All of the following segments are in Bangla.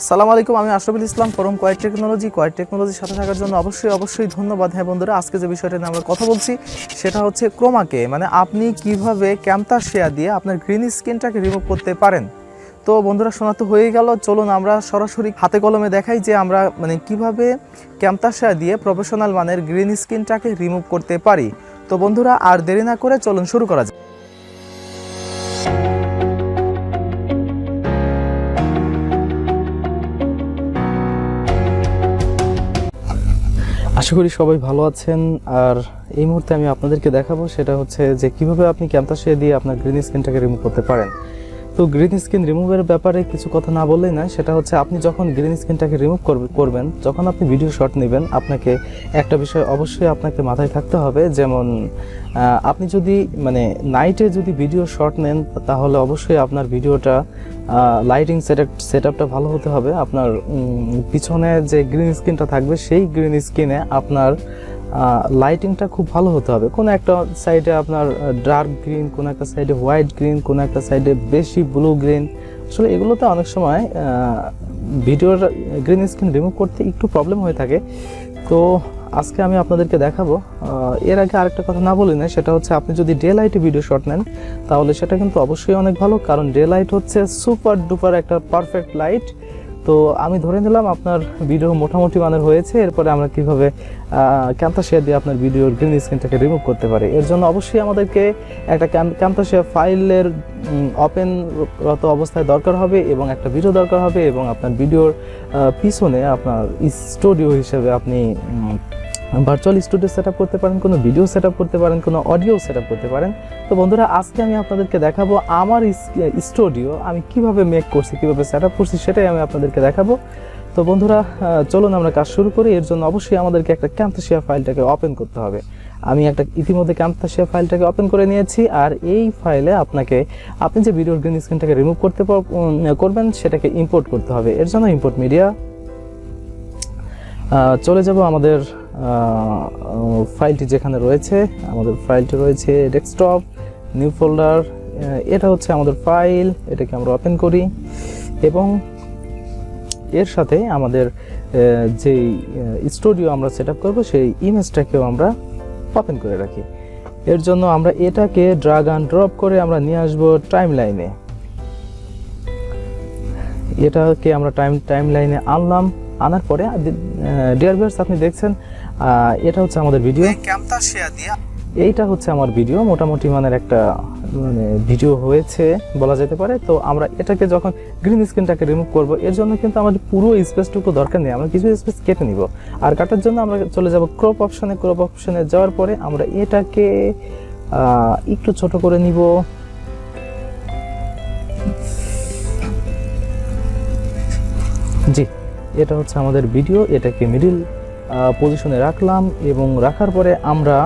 সালাম আলাইকুম, আমি আশরাফুল ইসলাম ফরম কোয়াইট টেকনোলজির সাথে থাকার জন্য অবশ্যই ধন্যবাদ। হ্যাঁ বন্ধুরা, আজকে যে বিষয়টা নিয়ে আমরা কথা বলছি সেটা হচ্ছে ক্রোমাকে, মানে আপনি কিভাবে ক্যামতাসিয়া দিয়ে আপনার গ্রিন স্ক্রিনটাকে রিমুভ করতে পারেন। তো বন্ধুরা, শোনা তো হয়ে গেল, চলুন আমরা সরাসরি হাতে কলমে দেখাই যে আমরা কিভাবে ক্যামতাসিয়া দিয়ে প্রফেশনাল মানের গ্রিন স্ক্রিনটাকে রিমুভ করতে পারি। তো বন্ধুরা, আর দেরি না করে চলুন শুরু করা যাক। আশা করি সবাই ভালো আছেন। আর এই মুহূর্তে আমি আপনাদেরকে দেখাবো সেটা হচ্ছে যে কিভাবে আপনি ক্যামতাসিয়া দিয়ে আপনার গ্রিন স্ক্রিনটাকে রিমুভ করতে পারেন। তো গ্রিন স্ক্রিন রিমুভের ব্যাপারে কিছু কথা না বললেই না, সেটা হচ্ছে আপনি যখন গ্রিন স্ক্রিনটাকে রিমুভ করবেন, যখন আপনি ভিডিও শট নেবেন, আপনাকে একটা বিষয় অবশ্যই আপনাকে মাথায় থাকতে হবে। যেমন আপনি যদি নাইটে যদি ভিডিও শট নেন, তাহলে অবশ্যই আপনার ভিডিওটা লাইটিং সেটআপটা ভালো হতে হবে। আপনার পিছনে যে গ্রিন স্ক্রিনটা থাকবে সেই গ্রিন স্ক্রিনে আপনার লাইটিংটা খুব ভালো হতে হবে। কোনো একটা সাইডে আপনার ডার্ক গ্রিন, কোনো একটা সাইডে হোয়াইট গ্রিন, কোনো একটা সাইডে বেশি ব্লু গ্রিন। আসলে এগুলোতে অনেক সময় ভিডিওর গ্রিন স্ক্রিন রিমুভ করতে একটু প্রবলেম হয়ে থাকে। তো আজকে আমি আপনাদেরকে দেখাবো। এর আগে আরেকটা কথা না বলি না, সেটা হচ্ছে আপনি যদি ডে লাইটে ভিডিও শট নেন তাহলে সেটা কিন্তু অবশ্যই অনেক ভালো, কারণ ডে লাইট হচ্ছে সুপার ডুপার একটা পারফেক্ট লাইট। তো আমি ধরে নিলাম আপনার ভিডিও মোটামুটি মানের হয়েছে। এরপরে আমরা কিভাবে ক্যামতাসিয়া দিয়ে আপনার ভিডিওর গ্রিন স্ক্রিনটাকে রিমুভ করতে পারি, এর জন্য অবশ্যই আমাদেরকে একটা ক্যামতাসিয়া ফাইলের ওপেনরত অবস্থায় দরকার হবে এবং একটা ভিডিও দরকার হবে, এবং আপনার ভিডিওর পিছনে আপনার স্টুডিও হিসেবে আপনি ভার্চুয়াল স্টুডিও সেটআপ করতে পারেন, কোনো ভিডিও সেটআপ করতে পারেন, কোনো অডিও সেটআপ করতে পারেন। তো বন্ধুরা, আজকে আমি আপনাদেরকে দেখাবো আমার স্টুডিও আমি কিভাবে মেক করছি, কিভাবে সেটআপ করছি, সেটাই আমি আপনাদেরকে দেখাবো। তো বন্ধুরা, চলুন আমরা কাজ শুরু করি। এর জন্য অবশ্যই আমাদেরকে একটা ক্যামতাসিয়া ফাইলটাকে ওপেন করতে হবে। আমি ইতিমধ্যে ক্যামতাসিয়া ফাইলটাকে ওপেন করে নিয়েছি। আর এই ফাইলে আপনি যে ভিডিওর গ্রিন স্ক্রিনটাকে রিমুভ করবেন সেটাকে ইম্পোর্ট করতে হবে। এর জন্য ইম্পোর্ট মিডিয়া চলে যাব। আমাদের ফাইলটি যেখানে রয়েছে, আমাদের ফাইলটি রয়েছে ডেস্কটপ, নিউ ফোল্ডার। এটা হচ্ছে আমাদের ফাইল, এটাকে আমরা ওপেন করি এবং এর সাথে আমাদের যেই স্টুডিও আমরা সেটআপ করব সেই ইমেজটাকেও আমরা ওপেন করে রাখি। এর জন্য আমরা এটাকে ড্রাগ অ্যান্ড ড্রপ করে আমরা নিয়ে আসব টাইমলাইনে। এটাকে আমরা টাইমলাইনে আনার পরে ডিয়ার ভিউয়ার্স, আপনি দেখছেন এটা হচ্ছে আমাদের ভিডিও ক্যামতাসিয়া দিয়ে। এইটা হচ্ছে আমার ভিডিও, মোটামুটি মানের একটা ভিডিও হয়েছে বলা যেতে পারে। তো আমরা এটাকে যখন গ্রিন স্ক্রিনটাকে রিমুভ করব, এর জন্য কিন্তু আমাদের পুরো স্পেসটুকু দরকার নেই, আমরা কিছু স্পেস কেটে নিব। আর কাটার জন্য আমরা চলে যাব ক্রপ অপশনে যাওয়ার পরে আমরা এটাকে একটু ছোট করে নিব। জি, এটা হচ্ছে আমাদের ভিডিও। এটাকে মিডিল পজিশনে রাখলাম এবং রাখার পরে আমরা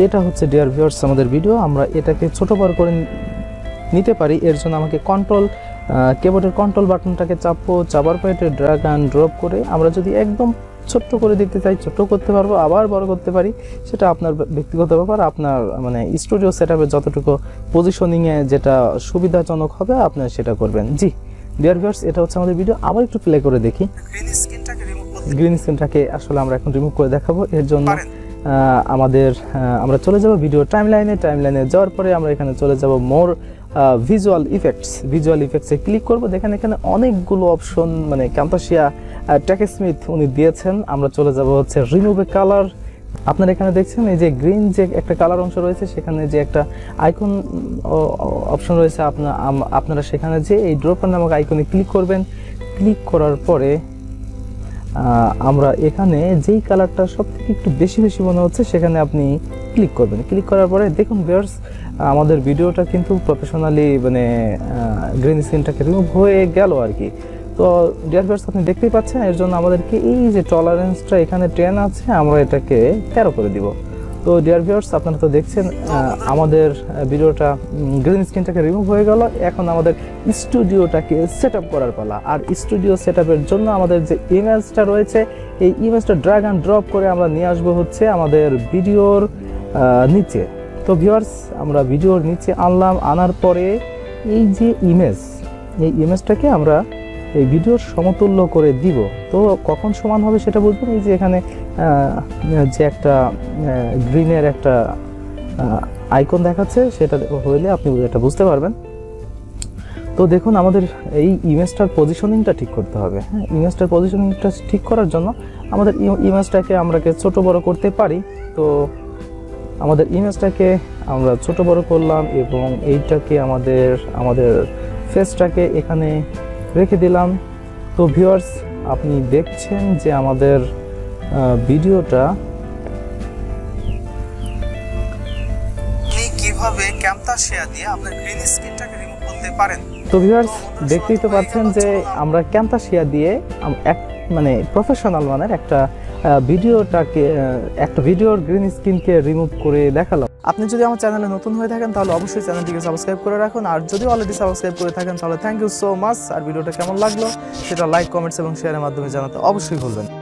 এটা হচ্ছে ডিয়ার ভিউয়ার্স আমাদের ভিডিও। আমরা এটাকে ছোট বড় করে নিতে পারি। এর জন্য আমাকে কিবোর্ডের কন্ট্রোল বাটনটাকে চাপার পরে এটা ড্র্যাগ অ্যান্ড ড্রপ করে আমরা যদি একদম ছোট্ট করে দিতে চাই ছোট করতে পারবো, আবার বড় করতে পারি। সেটা আপনার ব্যক্তিগত ব্যাপার, আপনার স্টুডিও সেটআপে যতটুকু পজিশনিংয়ে যেটা সুবিধাজনক হবে আপনি সেটা করবেন। জি ডিয়ার ভিউয়ার্স, এটা হচ্ছে আমাদের ভিডিও। আবার একটু প্লে করে দেখি। গ্রিন স্ক্রিনটাকে আসলে আমরা এখন রিমুভ করে দেখাবো। এর জন্য আমরা চলে যাব ভিডিও টাইমলাইনে যাওয়ার পরে আমরা এখানে চলে যাব মোর ভিজুয়াল ইফেক্টসে ক্লিক করব। দেখেন এখানে অনেকগুলো অপশন ক্যামতাসিয়া টেকস্মিথ উনি দিয়েছেন। আমরা চলে যাব হচ্ছে রিমুভ এ কালার। আপনারা এখানে দেখছেন এই যে গ্রিন যে একটা কালার অংশ রয়েছে, সেখানে যে একটা আইকন অপশন রয়েছে, আপনারা সেখানে যে এই ড্রপার নামক আইকনে ক্লিক করবেন। ক্লিক করার পরে আমরা এখানে যেই কালারটা সবথেকে একটু বেশি মনে হচ্ছে সেখানে আপনি ক্লিক করবেন। ক্লিক করার পরে দেখুন ভিউয়ার্স, আমাদের ভিডিওটা কিন্তু প্রফেশনালি গ্রিন স্ক্রিনটাকে রিমুভ হয়ে গেল আর কি। তো ডিয়ার ভিউয়ার্স, আপনি দেখতেই পাচ্ছেন। এর জন্য আমাদেরকে এই যে টলারেন্সটা এখানে 10 আছে, আমরা এটাকে 13 করে দিব। তো ডিয়ার ভিউয়ার্স, আপনারা তো দেখছেন আমাদের ভিডিওটা গ্রিন স্ক্রিনটাকে রিমুভ হয়ে গেল। এখন আমাদের স্টুডিওটাকে সেটআপ করার পালা। আর স্টুডিও সেটআপের জন্য আমাদের যে ইমেজটা রয়েছে, এই ইমেজটা ড্র্যাগ অ্যান্ড ড্রপ করে আমরা নিয়ে আসবো হচ্ছে আমাদের ভিডিওর নিচে। তো ভিউয়ার্স, আমরা ভিডিওর নিচে আনার পরে এই যে ইমেজ এই ইমেজটাকে আমরা এই ভিডিওর সমতুল্য করে দিব। তো কখন সমান হবে সেটা বুঝবেন, এই যে এখানে যে একটা গ্রিনের একটা আইকন দেখাচ্ছে, সেটা হইলে আপনি এটা বুঝতে পারবেন। তো দেখুন, আমাদের এই ইমেজটার পজিশনিংটা ঠিক করতে হবে। হ্যাঁ, ইমেজটার পজিশনিংটা ঠিক করার জন্য আমাদের ইমেজটাকে আমরা ছোট বড় করতে পারি। তো আমাদের ইমেজটাকে আমরা ছোট বড় করলাম এবং এইটাকে আমাদের ফেসটাকে এখানে রেখে দিলাম। তো ভিউয়ার্স, আপনি দেখছেন যে আমাদের ভিডিওটা কিভাবে ক্যামতাসিয়া দিয়ে আপনার গ্রিন স্ক্রিনটাকে রিমুভ করতে পারেন। তো ভিউয়ার্স, দেখতেই তো পাচ্ছেন যে আমরা ক্যামতাসিয়া দিয়ে মানে প্রফেশনাল মানের একটা ভিডিওর গ্রিন স্ক্রিনকে রিমুভ করে দেখালাম। আপনি যদি আমার চ্যানেলে নতুন হয়ে থাকেন তাহলে অবশ্যই চ্যানেলটিকে সাবস্ক্রাইব করে রাখুন, আর যদি অলরেডি সাবস্ক্রাইব করে থাকেন তাহলে থ্যাংক ইউ সো মাচ। আর ভিডিওটা কেমন লাগলো সেটা লাইক, কমেন্টস এবং শেয়ারের মাধ্যমে জানাতে অবশ্যই ভুলবেন না।